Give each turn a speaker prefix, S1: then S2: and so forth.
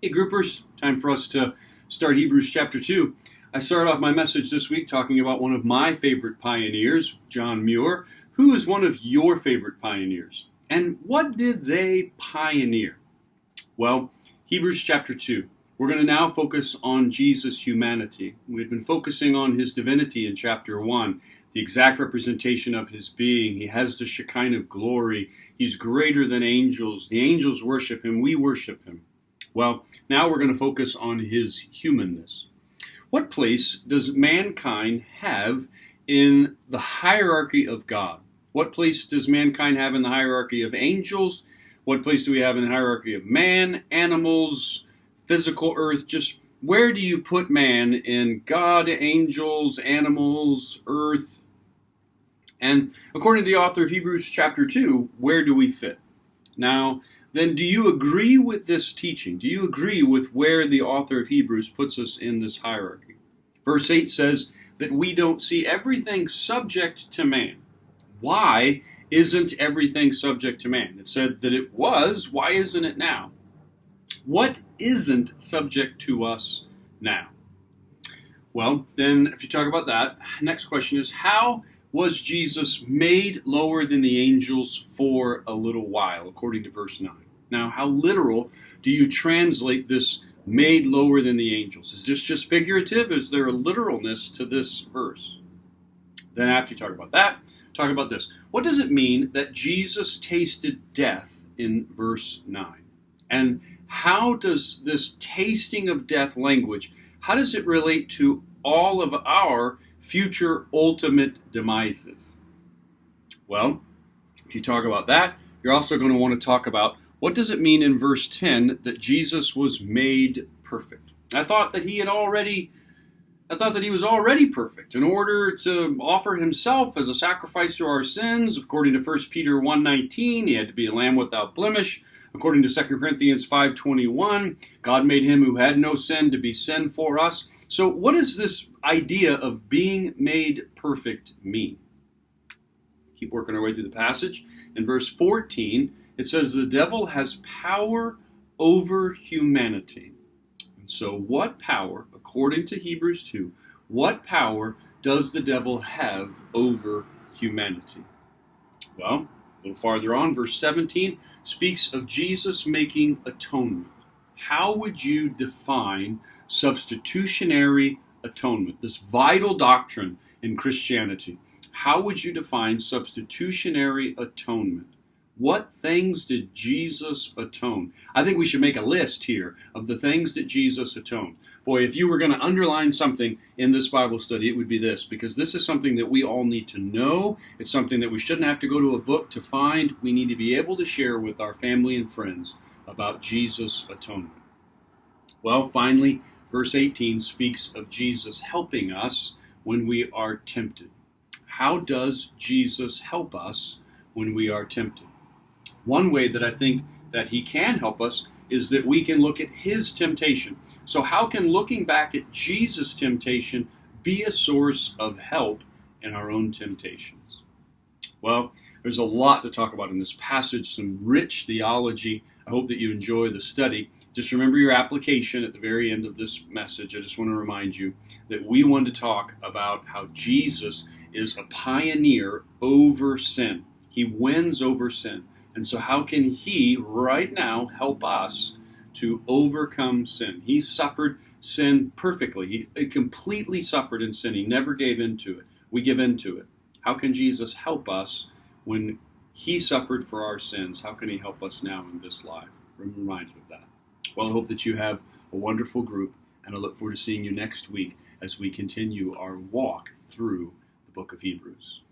S1: Hey groupers, time for us to start Hebrews chapter 2. I started off my message this week talking about one of my favorite pioneers, John Muir. Who is one of your favorite pioneers? And what did they pioneer? Well, Hebrews chapter 2. We're going to now focus on Jesus' humanity. We've been focusing on his divinity in chapter 1, the exact representation of his being. He has the Shekinah glory. He's greater than angels. The angels worship him. We worship him. Well, now we're going to focus on his humanness. What place does mankind have in the hierarchy of God? What place does mankind have in the hierarchy of angels? What place do we have in the hierarchy of man, animals, physical earth? Just where do you put man in God, angels, animals, earth? And according to the author of Hebrews chapter 2, where do we fit? Now, then do you agree with this teaching? Do you agree with where the author of Hebrews puts us in this hierarchy? Verse 8 says that we don't see everything subject to man. Why isn't everything subject to man? It said that it was. Why isn't it now? What isn't subject to us now? Well, then if you talk about that, next question is, how was Jesus made lower than the angels for a little while, according to verse 9? Now, how literal do you translate this made lower than the angels? Is this just figurative? Is there a literalness to this verse? Then after you talk about that, talk about this. What does it mean that Jesus tasted death in verse 9? And how does this tasting of death language, how does it relate to all of our future ultimate demises? Well, if you talk about that, you're also going to want to talk about what does it mean in verse 10 that Jesus was made perfect. I thought that he was already perfect in order to offer himself as a sacrifice for our sins. According to 1 Peter 1:19, he had to be a lamb without blemish. According to 2 Corinthians 5:21, God made him who had no sin to be sin for us. So what does this idea of being made perfect mean? Keep working our way through the passage. In verse 14, it says the devil has power over humanity. And so what power, according to Hebrews 2, what power does the devil have over humanity? Well, a little farther on, verse 17 speaks of Jesus making atonement. How would you define substitutionary atonement, this vital doctrine in Christianity? How would you define substitutionary atonement? What things did Jesus atone? I think we should make a list here of the things that Jesus atoned. Boy, if you were going to underline something in this Bible study, it would be this, because this is something that we all need to know. It's something that we shouldn't have to go to a book to find. We need to be able to share with our family and friends about Jesus' atonement. Well, finally, verse 18 speaks of Jesus helping us when we are tempted. How does Jesus help us when we are tempted? One way that I think that he can help us is that we can look at his temptation. So how can looking back at Jesus' temptation be a source of help in our own temptations? Well, there's a lot to talk about in this passage, some rich theology. I hope that you enjoy the study. Just remember your application at the very end of this message. I just want to remind you that we want to talk about how Jesus is a pioneer over sin. He wins over sin. And so how can he right now help us to overcome sin? He suffered sin perfectly. He completely suffered in sin. He never gave into it. We give into it. How can Jesus help us when he suffered for our sins? How can he help us now in this life? I'm reminded of that. Well, I hope that you have a wonderful group, and I look forward to seeing you next week as we continue our walk through the book of Hebrews.